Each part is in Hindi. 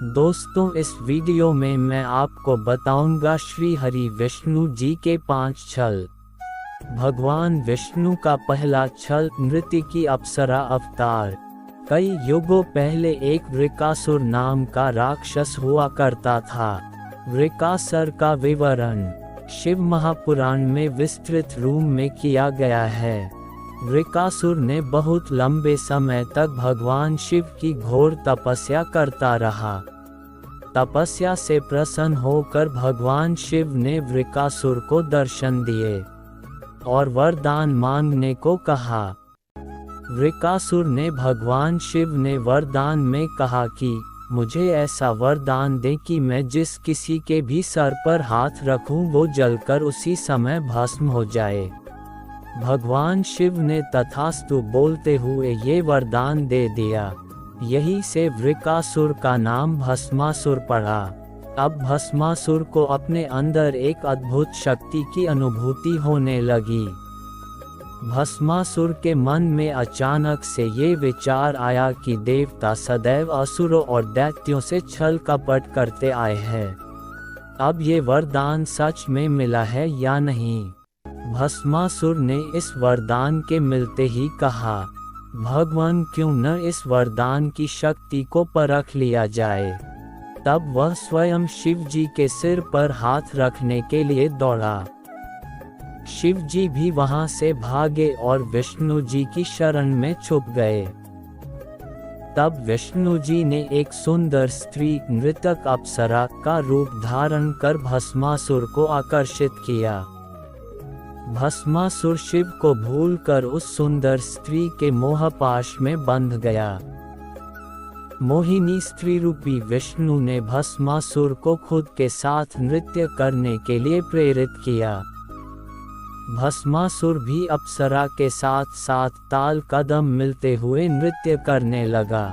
दोस्तों, इस वीडियो में मैं आपको बताऊंगा श्री हरि विष्णु जी के 5 छल। भगवान विष्णु का पहला छल नृत्य की अप्सरा अवतार। कई युगों पहले एक वृकासुर नाम का राक्षस हुआ करता था। वृकासुर का विवरण शिव महापुराण में विस्तृत रूप में किया गया है। वृकासुर ने बहुत लंबे समय तक भगवान शिव की घोर तपस्या करता रहा। तपस्या से प्रसन्न होकर भगवान शिव ने वृकासुर को दर्शन दिए और वरदान मांगने को कहा। वृकासुर ने भगवान शिव ने वरदान में कहा कि मुझे ऐसा वरदान दे कि मैं जिस किसी के भी सर पर हाथ रखूं वो जलकर उसी समय भस्म हो जाए। भगवान शिव ने तथास्तु बोलते हुए ये वरदान दे दिया। यही से वृकासुर का नाम भस्मासुर पड़ा। अब भस्मासुर को अपने अंदर एक अद्भुत शक्ति की अनुभूति होने लगी। भस्मासुर के मन में अचानक से ये विचार आया कि देवता सदैव असुरों और दैत्यों से छल कपट करते आए हैं। अब ये वरदान सच में मिला है या नहीं? भस्मासुर ने इस वरदान के मिलते ही कहा, भगवान क्यों न इस वरदान की शक्ति को परख लिया जाए। तब वह स्वयं शिव जी के सिर पर हाथ रखने के लिए दौड़ा। शिव जी भी वहां से भागे और विष्णु जी की शरण में छुप गए। तब विष्णु जी ने एक सुंदर स्त्री नृतक अप्सरा का रूप धारण कर भस्मासुर को आकर्षित किया। भस्मासुर शिव को भूलकर उस सुंदर स्त्री के मोहपाश में बंध गया। मोहिनी स्त्री रूपी विष्णु ने भस्मासुर को खुद के साथ नृत्य करने के लिए प्रेरित किया। भस्मासुर भी अप्सरा के साथ साथ ताल कदम मिलते हुए नृत्य करने लगा।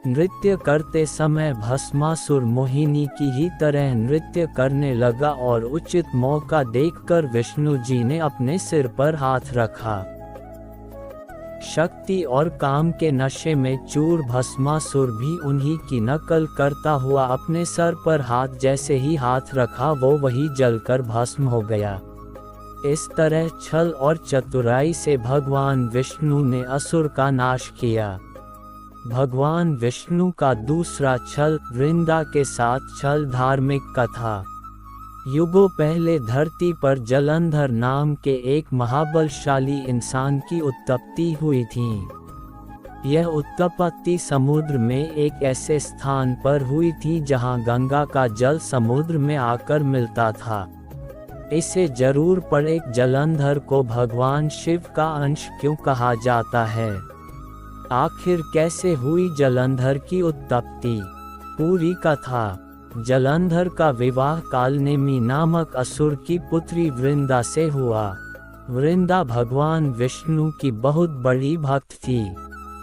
नृत्य करते समय भस्मासुर मोहिनी की ही तरह नृत्य करने लगा और उचित मौका देखकर विष्णु जी ने अपने सिर पर हाथ रखा। शक्ति और काम के नशे में चूर भस्मासुर भी उन्हीं की नकल करता हुआ अपने सर पर हाथ जैसे ही हाथ रखा वो वही जलकर भस्म हो गया। इस तरह छल और चतुराई से भगवान विष्णु ने असुर का नाश किया। भगवान विष्णु का दूसरा छल वृंदा के साथ छल। धार्मिक कथा। युगों पहले धरती पर जलंधर नाम के एक महाबलशाली इंसान की उत्पत्ति हुई थी। यह उत्पत्ति समुद्र में एक ऐसे स्थान पर हुई थी जहां गंगा का जल समुद्र में आकर मिलता था। इसे जरूर पढ़े जलंधर को भगवान शिव का अंश क्यों कहा जाता है? आखिर कैसे हुई जलंधर की उत्पत्ति? पूरी कथा। जलंधर का विवाह कालनेमी नामक असुर की पुत्री वृंदा से हुआ। वृंदा भगवान विष्णु की बहुत बड़ी भक्त थी।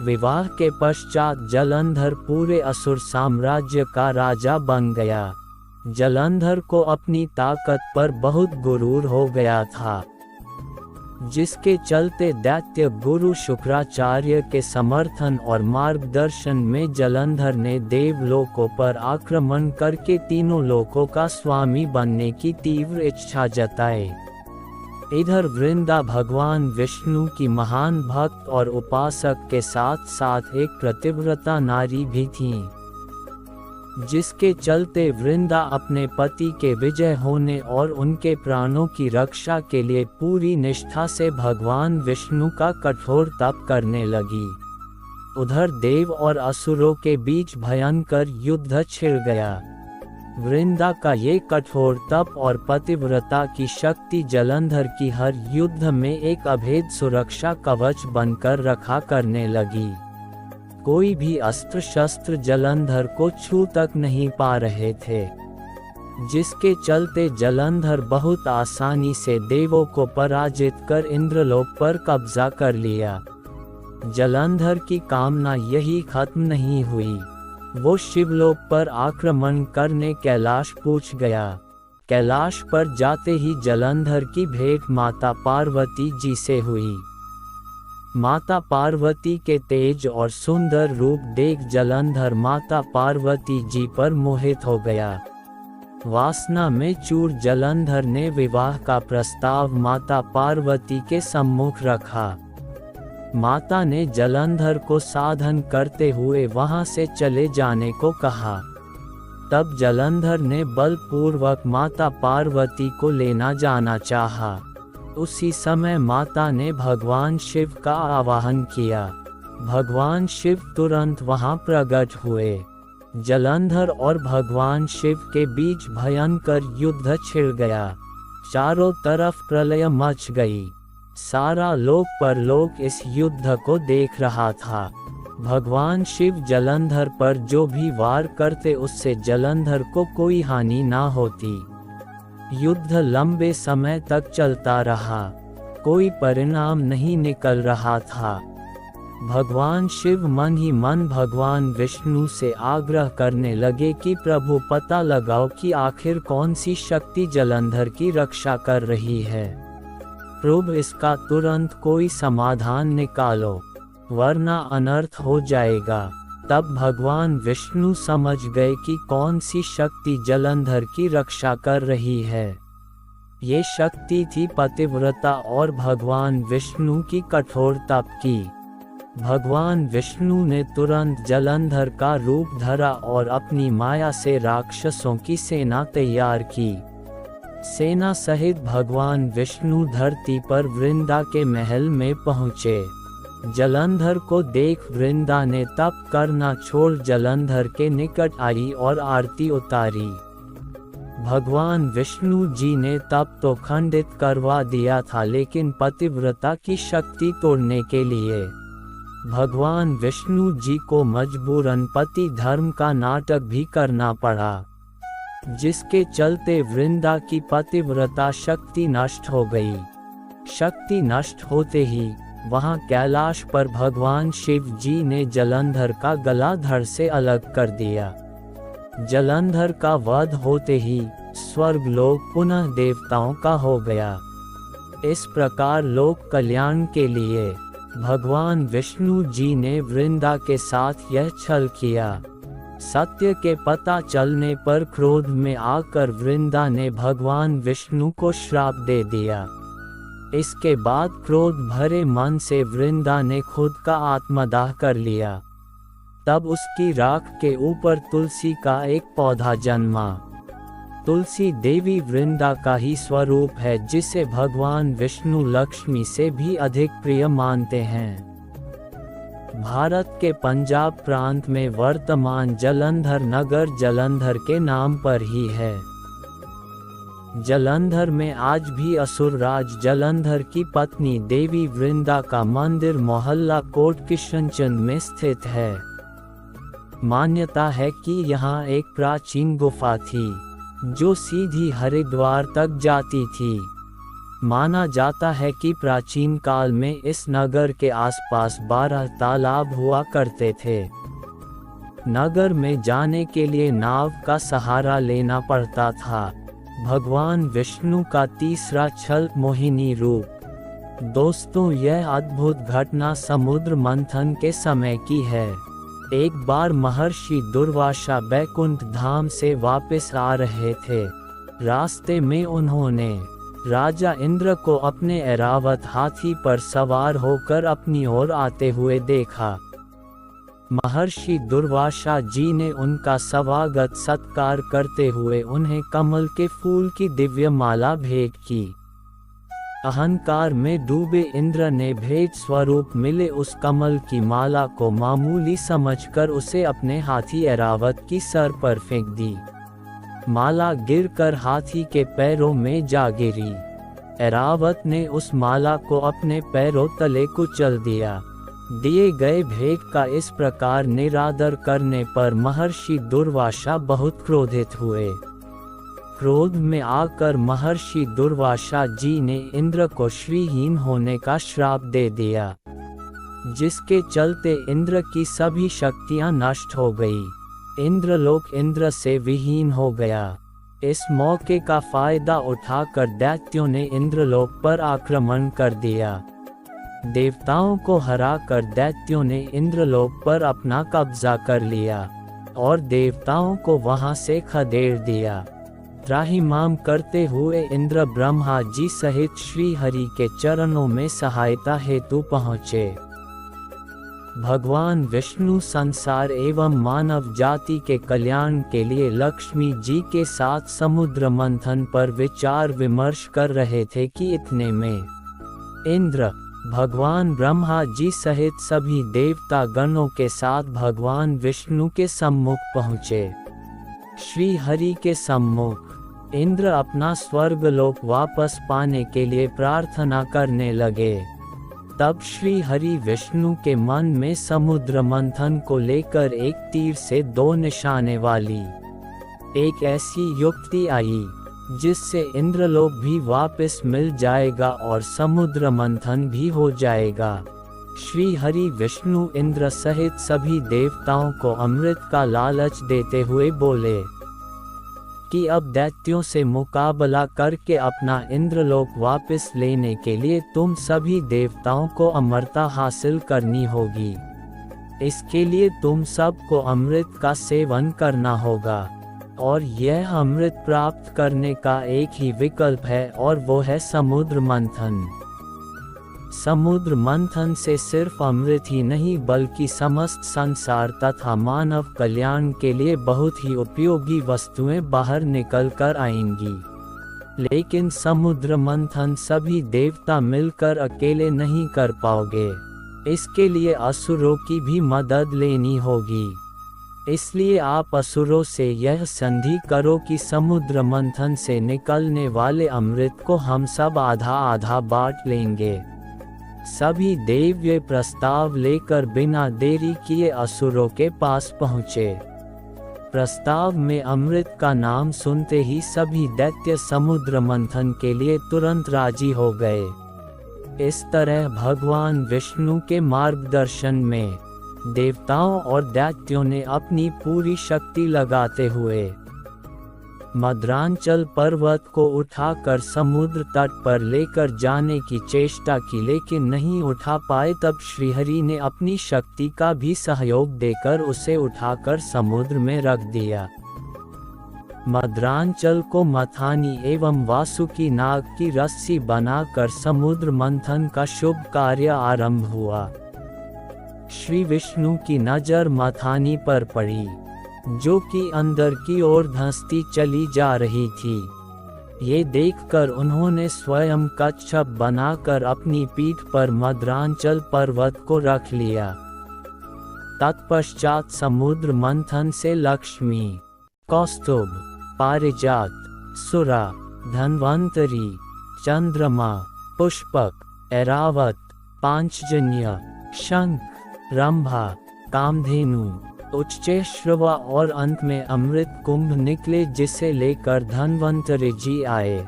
विवाह के पश्चात जलंधर पूरे असुर साम्राज्य का राजा बन गया। जलंधर को अपनी ताकत पर बहुत गुरूर हो गया था, जिसके चलते दैत्य गुरु शुक्राचार्य के समर्थन और मार्गदर्शन में जलंधर ने देवलोकों पर आक्रमण करके तीनों लोकों का स्वामी बनने की तीव्र इच्छा जताई। इधर वृंदा भगवान विष्णु की महान भक्त और उपासक के साथ साथ एक प्रतिव्रता नारी भी थी, जिसके चलते वृंदा अपने पति के विजय होने और उनके प्राणों की रक्षा के लिए पूरी निष्ठा से भगवान विष्णु का कठोर तप करने लगी। उधर देव और असुरों के बीच भयंकर युद्ध छिड़ गया। वृंदा का ये कठोर तप और पतिव्रता की शक्ति जलंधर की हर युद्ध में एक अभेद सुरक्षा कवच बनकर रखा करने लगी। कोई भी अस्त्र शस्त्र जलंधर को छू तक नहीं पा रहे थे, जिसके चलते जलंधर बहुत आसानी से देवों को पराजित कर इंद्रलोक पर कब्जा कर लिया। जलंधर की कामना यही खत्म नहीं हुई। वो शिवलोक पर आक्रमण करने कैलाश पहुंच गया। कैलाश पर जाते ही जलंधर की भेंट माता पार्वती जी से हुई। माता पार्वती के तेज और सुंदर रूप देख जलंधर माता पार्वती जी पर मोहित हो गया। वासना में चूर जलंधर ने विवाह का प्रस्ताव माता पार्वती के सम्मुख रखा। माता ने जलंधर को साधन करते हुए वहां से चले जाने को कहा। तब जलंधर ने बलपूर्वक माता पार्वती को लेना जाना चाहा। उसी समय माता ने भगवान शिव का आवाहन किया। भगवान शिव तुरंत वहां प्रकट हुए। जलंधर और भगवान शिव के बीच भयंकर युद्ध छिड़ गया। चारों तरफ प्रलय मच गई। सारा लोक परलोक इस युद्ध को देख रहा था। भगवान शिव जलंधर पर जो भी वार करते उससे जलंधर को कोई हानि ना होती। युद्ध लंबे समय तक चलता रहा। कोई परिणाम नहीं निकल रहा था। भगवान शिव मन ही मन भगवान विष्णु से आग्रह करने लगे कि प्रभु पता लगाओ कि आखिर कौन सी शक्ति जलंधर की रक्षा कर रही है। प्रभु इसका तुरंत कोई समाधान निकालो, वरना अनर्थ हो जाएगा। तब भगवान विष्णु समझ गए कि कौन सी शक्ति जलंधर की रक्षा कर रही है। ये शक्ति थी पतिव्रता और भगवान विष्णु की कठोर तप की। भगवान विष्णु ने तुरंत जलंधर का रूप धरा और अपनी माया से राक्षसों की सेना तैयार की। सेना सहित भगवान विष्णु धरती पर वृंदा के महल में पहुँचे। जलंधर को देख वृंदा ने तप करना छोड़ जलंधर के निकट आई और आरती उतारी। भगवान विष्णु जी ने तप तो खंडित करवा दिया था, लेकिन पतिव्रता की शक्ति तोड़ने के लिए भगवान विष्णु जी को मजबूरन पति धर्म का नाटक भी करना पड़ा, जिसके चलते वृंदा की पतिव्रता शक्ति नष्ट हो गई। शक्ति नष्ट होते ही वहां कैलाश पर भगवान शिव जी ने जलंधर का गला धड़ से अलग कर दिया। जलंधर का वध होते ही स्वर्गलोक पुनः देवताओं का हो गया। इस प्रकार लोक कल्याण के लिए भगवान विष्णु जी ने वृंदा के साथ यह छल किया। सत्य के पता चलने पर क्रोध में आकर वृंदा ने भगवान विष्णु को श्राप दे दिया। इसके बाद क्रोध भरे मन से वृंदा ने खुद का आत्मदाह कर लिया। तब उसकी राख के ऊपर तुलसी का एक पौधा जन्मा। तुलसी देवी वृंदा का ही स्वरूप है, जिसे भगवान विष्णु लक्ष्मी से भी अधिक प्रिय मानते हैं। भारत के पंजाब प्रांत में वर्तमान जलंधर नगर जलंधर के नाम पर ही है। जलंधर में आज भी असुरराज जलंधर की पत्नी देवी वृंदा का मंदिर मोहल्ला कोट किशनचंद में स्थित है। मान्यता है कि यहाँ एक प्राचीन गुफा थी जो सीधी हरिद्वार तक जाती थी। माना जाता है कि प्राचीन काल में इस नगर के आसपास 12 तालाब हुआ करते थे। नगर में जाने के लिए नाव का सहारा लेना पड़ता था। भगवान विष्णु का तीसरा छल मोहिनी रूप। दोस्तों, यह अद्भुत घटना समुद्र मंथन के समय की है। एक बार महर्षि दुर्वासा बैकुंठ धाम से वापस आ रहे थे। रास्ते में उन्होंने राजा इंद्र को अपने ऐरावत हाथी पर सवार होकर अपनी ओर आते हुए देखा। महर्षि दुर्वासा जी ने उनका स्वागत सत्कार करते हुए उन्हें कमल के फूल की दिव्य माला भेंट की। अहंकार में डूबे इंद्र ने भेंट स्वरूप मिले उस कमल की माला को मामूली समझकर उसे अपने हाथी ऐरावत की सर पर फेंक दी। माला गिरकर हाथी के पैरों में जा गिरी। ऐरावत ने उस माला को अपने पैरों तले कुचल दिया। दिए गए भेंट का इस प्रकार निरादर करने पर महर्षि दुर्वासा बहुत क्रोधित हुए। क्रोध में आकर महर्षि दुर्वासा जी ने इंद्र को श्रीहीन होने का श्राप दे दिया, जिसके चलते इंद्र की सभी शक्तियां नष्ट हो गई। इंद्रलोक इंद्र से विहीन हो गया। इस मौके का फायदा उठाकर दैत्यों ने इंद्रलोक पर आक्रमण कर दिया। देवताओं को हराकर दैत्यों ने इंद्रलोक पर अपना कब्जा कर लिया और देवताओं को वहां से खदेड़ दिया। त्राहिमाम करते हुए इंद्र ब्रह्मा जी सहित श्री हरि के चरणों में सहायता हेतु पहुँचे। भगवान विष्णु संसार एवं मानव जाति के कल्याण के लिए लक्ष्मी जी के साथ समुद्र मंथन पर विचार विमर्श कर रहे थे कि इतने में इंद्र भगवान ब्रह्मा जी सहित सभी देवता गणों के साथ भगवान विष्णु के सम्मुख पहुँचे। श्री हरि के सम्मुख इंद्र अपना स्वर्गलोक वापस पाने के लिए प्रार्थना करने लगे। तब श्री हरि विष्णु के मन में समुद्र मंथन को लेकर एक तीर से 2 निशाने वाली एक ऐसी युक्ति आई जिससे इंद्रलोक भी वापस मिल जाएगा और समुद्र मंथन भी हो जाएगा। श्री हरि विष्णु इंद्र सहित सभी देवताओं को अमृत का लालच देते हुए बोले कि अब दैत्यों से मुकाबला करके अपना इंद्रलोक वापस लेने के लिए तुम सभी देवताओं को अमरता हासिल करनी होगी। इसके लिए तुम सबको अमृत का सेवन करना होगा और यह अमृत प्राप्त करने का एक ही विकल्प है और वो है समुद्र मंथन। समुद्र मंथन से सिर्फ अमृत ही नहीं बल्कि समस्त संसार तथा मानव कल्याण के लिए बहुत ही उपयोगी वस्तुएं बाहर निकल कर आएंगी। लेकिन समुद्र मंथन सभी देवता मिलकर अकेले नहीं कर पाओगे, इसके लिए असुरों की भी मदद लेनी होगी। इसलिए आप असुरों से यह संधि करो कि समुद्र मंथन से निकलने वाले अमृत को हम सब आधा आधा बांट लेंगे। सभी देव ये प्रस्ताव लेकर बिना देरी किए असुरों के पास पहुँचे। प्रस्ताव में अमृत का नाम सुनते ही सभी दैत्य समुद्र मंथन के लिए तुरंत राजी हो गए। इस तरह भगवान विष्णु के मार्गदर्शन में देवताओं और दैत्यों ने अपनी पूरी शक्ति लगाते हुए मद्रांचल पर्वत को उठाकर समुद्र तट पर लेकर जाने की चेष्टा की, लेकिन नहीं उठा पाए। तब श्रीहरि ने अपनी शक्ति का भी सहयोग देकर उसे उठाकर समुद्र में रख दिया। मद्रांचल को मथानी एवं वासुकी नाग की रस्सी बनाकर समुद्र मंथन का शुभ कार्य आरंभ हुआ। श्री विष्णु की नजर मथानी पर पड़ी, जो कि अंदर की ओर धंसती चली जा रही थी। ये देखकर उन्होंने स्वयं कच्छप बनाकर अपनी पीठ पर मद्रांचल पर्वत को रख लिया। तत्पश्चात समुद्र मंथन से लक्ष्मी, कौस्तुभ, पारिजात, सुरा, धन्वंतरी, चंद्रमा, पुष्पक, ऐरावत, पांचजन्य, शंख, रंभा, कामधेनु, उच्चैःश्रवा और अंत में अमृत कुंभ निकले, जिसे लेकर धन्वंतरि जी आए।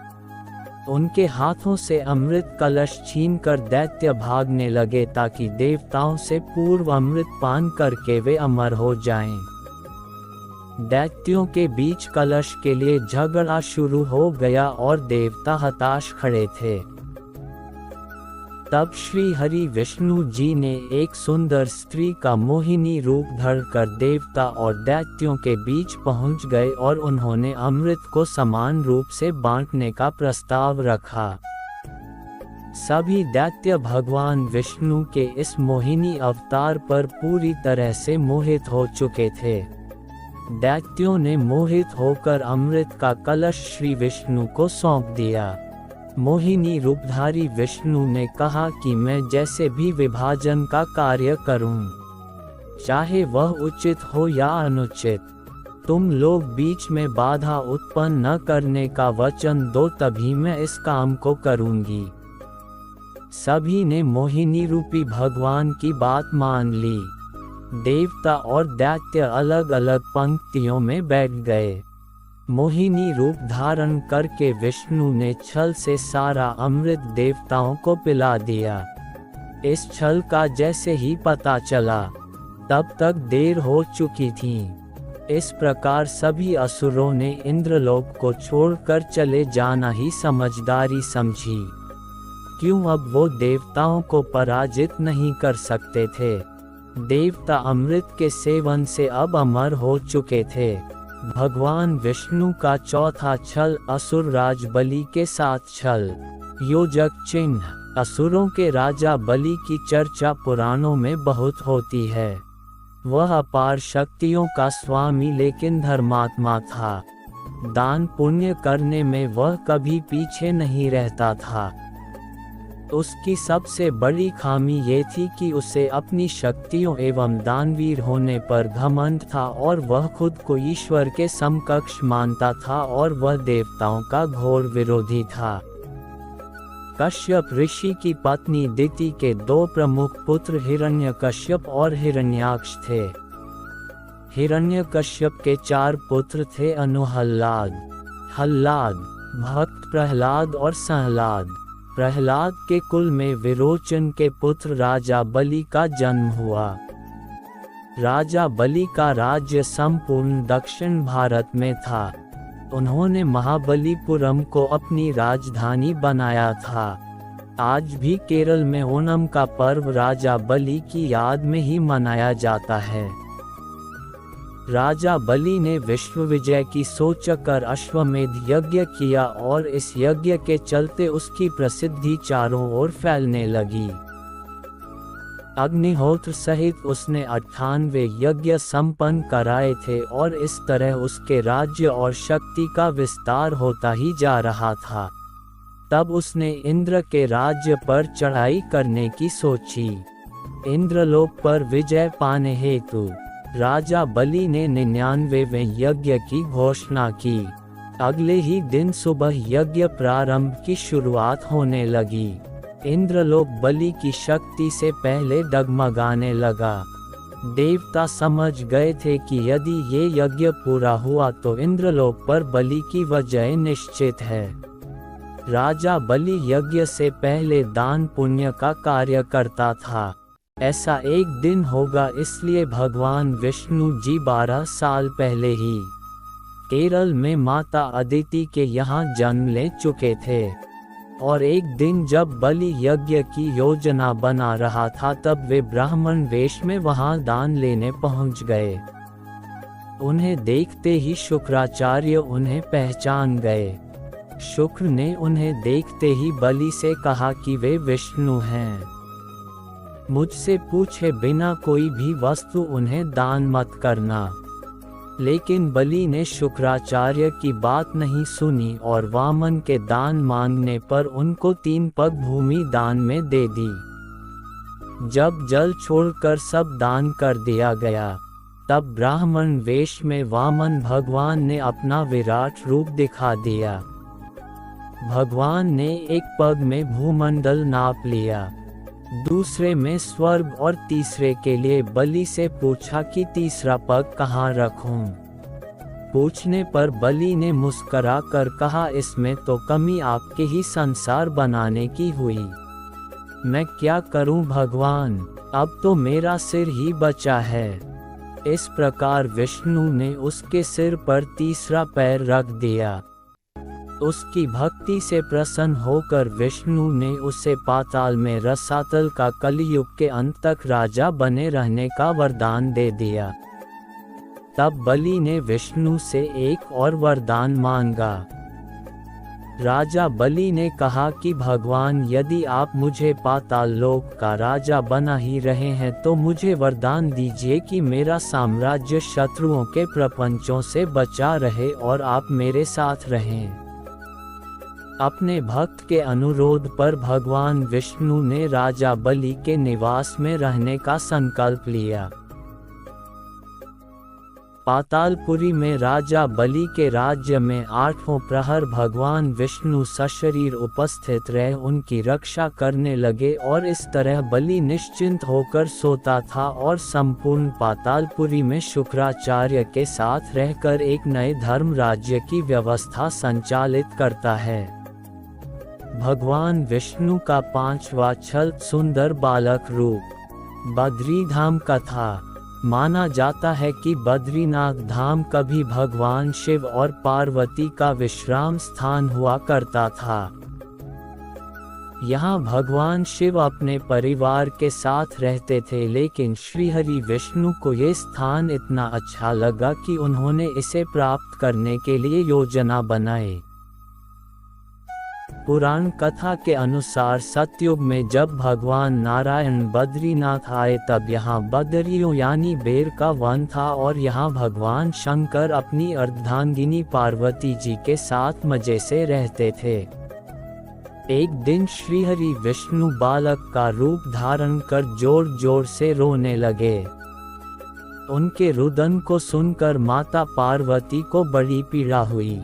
उनके हाथों से अमृत कलश छीनकर दैत्य भागने लगे ताकि देवताओं से पूर्व अमृत पान करके वे अमर हो जाएं। दैत्यों के बीच कलश के लिए झगड़ा शुरू हो गया और देवता हताश खड़े थे। तब श्री हरि विष्णु जी ने एक सुंदर स्त्री का मोहिनी रूप धरकर देवता और दैत्यों के बीच पहुंच गए और उन्होंने अमृत को समान रूप से बांटने का प्रस्ताव रखा। सभी दैत्य भगवान विष्णु के इस मोहिनी अवतार पर पूरी तरह से मोहित हो चुके थे। दैत्यों ने मोहित होकर अमृत का कलश श्री विष्णु को सौंप दिया। मोहिनी रूपधारी विष्णु ने कहा कि मैं जैसे भी विभाजन का कार्य करूं, चाहे वह उचित हो या अनुचित, तुम लोग बीच में बाधा उत्पन्न न करने का वचन दो, तभी मैं इस काम को करूंगी। सभी ने मोहिनी रूपी भगवान की बात मान ली। देवता और दैत्य अलग अलग पंक्तियों में बैठ गए। मोहिनी रूप धारण करके विष्णु ने छल से सारा अमृत देवताओं को पिला दिया। इस छल का जैसे ही पता चला, तब तक देर हो चुकी थी। इस प्रकार सभी असुरों ने इंद्रलोक को छोड़कर चले जाना ही समझदारी समझी, क्यों अब वो देवताओं को पराजित नहीं कर सकते थे। देवता अमृत के सेवन से अब अमर हो चुके थे। भगवान विष्णु का चौथा छल असुर राज बलि के साथ छल। योजक चिन्ह। असुरों के राजा बलि की चर्चा पुराणों में बहुत होती है। वह अपार शक्तियों का स्वामी लेकिन धर्मात्मा था। दान पुण्य करने में वह कभी पीछे नहीं रहता था। उसकी सबसे बड़ी खामी ये थी कि उसे अपनी शक्तियों एवं दानवीर होने पर घमंड था और वह खुद को ईश्वर के समकक्ष मानता था और वह देवताओं का घोर विरोधी था। कश्यप ऋषि की पत्नी दिति के दो प्रमुख पुत्र हिरण्यकश्यप और हिरण्याक्ष थे। हिरण्यकश्यप के 4 पुत्र थे अनुहल्लाद, हल्लाद, भक्त प्रहलाद और सहलाद। प्रहलाद के कुल में विरोचन के पुत्र राजा बलि का जन्म हुआ। राजा बलि का राज्य संपूर्ण दक्षिण भारत में था। उन्होंने महाबलीपुरम को अपनी राजधानी बनाया था। आज भी केरल में ओणम का पर्व राजा बलि की याद में ही मनाया जाता है। राजा बलि ने विश्व विजय की सोच कर अश्वमेध यज्ञ किया और इस यज्ञ के चलते उसकी प्रसिद्धि चारों ओर फैलने लगी। अग्निहोत्र सहित उसने 98 यज्ञ संपन्न कराए थे और इस तरह उसके राज्य और शक्ति का विस्तार होता ही जा रहा था। तब उसने इंद्र के राज्य पर चढ़ाई करने की सोची। इंद्रलोक पर विजय पाने हेतु राजा बलि ने 99वें यज्ञ की घोषणा की। अगले ही दिन सुबह यज्ञ प्रारंभ की शुरुआत होने लगी। इंद्रलोक बलि की शक्ति से पहले डगमगाने लगा। देवता समझ गए थे कि यदि ये यज्ञ पूरा हुआ तो इंद्रलोक पर बलि की विजय निश्चित है। राजा बलि यज्ञ से पहले दान पुण्य का कार्य करता था। ऐसा एक दिन होगा इसलिए भगवान विष्णु जी 12 साल पहले ही केरल में माता अदिति के यहाँ जन्म ले चुके थे। और एक दिन जब बलि यज्ञ की योजना बना रहा था तब वे ब्राह्मण वेश में वहां दान लेने पहुंच गए। उन्हें देखते ही शुक्राचार्य उन्हें पहचान गए। शुक्र ने उन्हें देखते ही बलि से कहा कि वे विष्णु हैं। मुझसे पूछे बिना कोई भी वस्तु उन्हें दान मत करना। लेकिन बलि ने शुक्राचार्य की बात नहीं सुनी और वामन के दान मांगने पर उनको 3 पग भूमि दान में दे दी। जब जल छोड़कर सब दान कर दिया गया तब ब्राह्मण वेश में वामन भगवान ने अपना विराट रूप दिखा दिया। भगवान ने एक पग में भूमंडल नाप लिया, दूसरे में स्वर्ग और तीसरे के लिए बलि से पूछा कि तीसरा पग कहाँ रखूं। पूछने पर बलि ने मुस्करा कर कहा इसमें तो कमी आपके ही संसार बनाने की हुई। मैं क्या करूं भगवान, अब तो मेरा सिर ही बचा है। इस प्रकार विष्णु ने उसके सिर पर तीसरा पैर रख दिया। उसकी भक्ति से प्रसन्न होकर विष्णु ने उसे पाताल में रसातल का कलियुग के अंत तक राजा बने रहने का वरदान दे दिया। तब बलि ने विष्णु से एक और वरदान मांगा। राजा बलि ने कहा कि भगवान यदि आप मुझे पाताल लोक का राजा बना ही रहे हैं तो मुझे वरदान दीजिए कि मेरा साम्राज्य शत्रुओं के प्रपंचों से बचा रहे और आप मेरे साथ रहें। अपने भक्त के अनुरोध पर भगवान विष्णु ने राजा बलि के निवास में रहने का संकल्प लिया। पातालपुरी में राजा बलि के राज्य में 8वें प्रहर भगवान विष्णु सशरीर उपस्थित रहे उनकी रक्षा करने लगे और इस तरह बलि निश्चिंत होकर सोता था और संपूर्ण पातालपुरी में शुक्राचार्य के साथ रहकर एक नए धर्म राज्य की व्यवस्था संचालित करता है। भगवान विष्णु का 5वां छल सुंदर बालक रूप बद्रीधाम का था। माना जाता है कि बद्रीनाथ धाम कभी भगवान शिव और पार्वती का विश्राम स्थान हुआ करता था। यहाँ भगवान शिव अपने परिवार के साथ रहते थे, लेकिन श्रीहरि विष्णु को ये स्थान इतना अच्छा लगा कि उन्होंने इसे प्राप्त करने के लिए योजना बनाई। पुराण कथा के अनुसार सतयुग में जब भगवान नारायण बद्रीनाथ आए तब यहाँ बदरियों यानी बेर का वन था और यहाँ भगवान शंकर अपनी अर्धांगिनी पार्वती जी के साथ मजे से रहते थे। एक दिन श्रीहरि विष्णु बालक का रूप धारण कर जोर जोर से रोने लगे। उनके रुदन को सुनकर माता पार्वती को बड़ी पीड़ा हुई।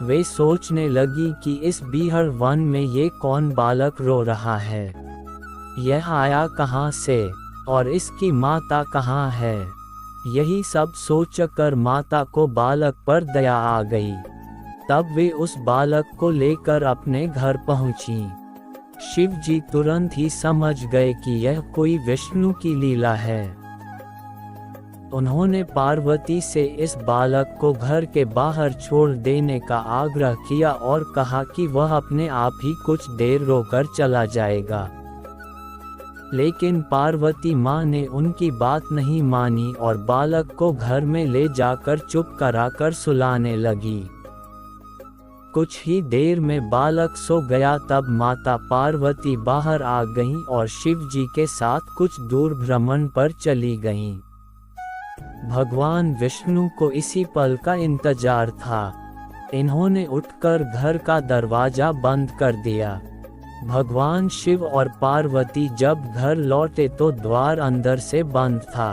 वे सोचने लगी कि इस बीहड़ वन में ये कौन बालक रो रहा है, यह आया कहाँ से और इसकी माता कहाँ है। यही सब सोचकर माता को बालक पर दया आ गई। तब वे उस बालक को लेकर अपने घर पहुंची। शिव जी तुरंत ही समझ गए कि यह कोई विष्णु की लीला है। उन्होंने पार्वती से इस बालक को घर के बाहर छोड़ देने का आग्रह किया और कहा कि वह अपने आप ही कुछ देर रोकर चला जाएगा। लेकिन पार्वती माँ ने उनकी बात नहीं मानी और बालक को घर में ले जाकर चुप कराकर सुलाने लगी। कुछ ही देर में बालक सो गया। तब माता पार्वती बाहर आ गईं और शिव जी के साथ कुछ दूर भ्रमण पर चली गईं। भगवान विष्णु को इसी पल का इंतजार था। इन्होंने उठकर घर का दरवाजा बंद कर दिया। भगवान शिव और पार्वती जब घर लौटे तो द्वार अंदर से बंद था।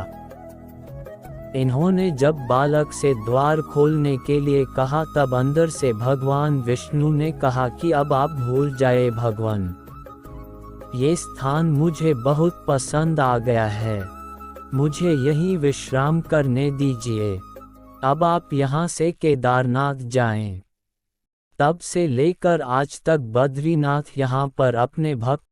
इन्होंने जब बालक से द्वार खोलने के लिए कहा तब अंदर से भगवान विष्णु ने कहा कि अब आप भूल जाए भगवान, ये स्थान मुझे बहुत पसंद आ गया है, मुझे यहीं विश्राम करने दीजिए। अब आप यहाँ से केदारनाथ जाएं। तब से लेकर आज तक बद्रीनाथ यहाँ पर अपने भक्त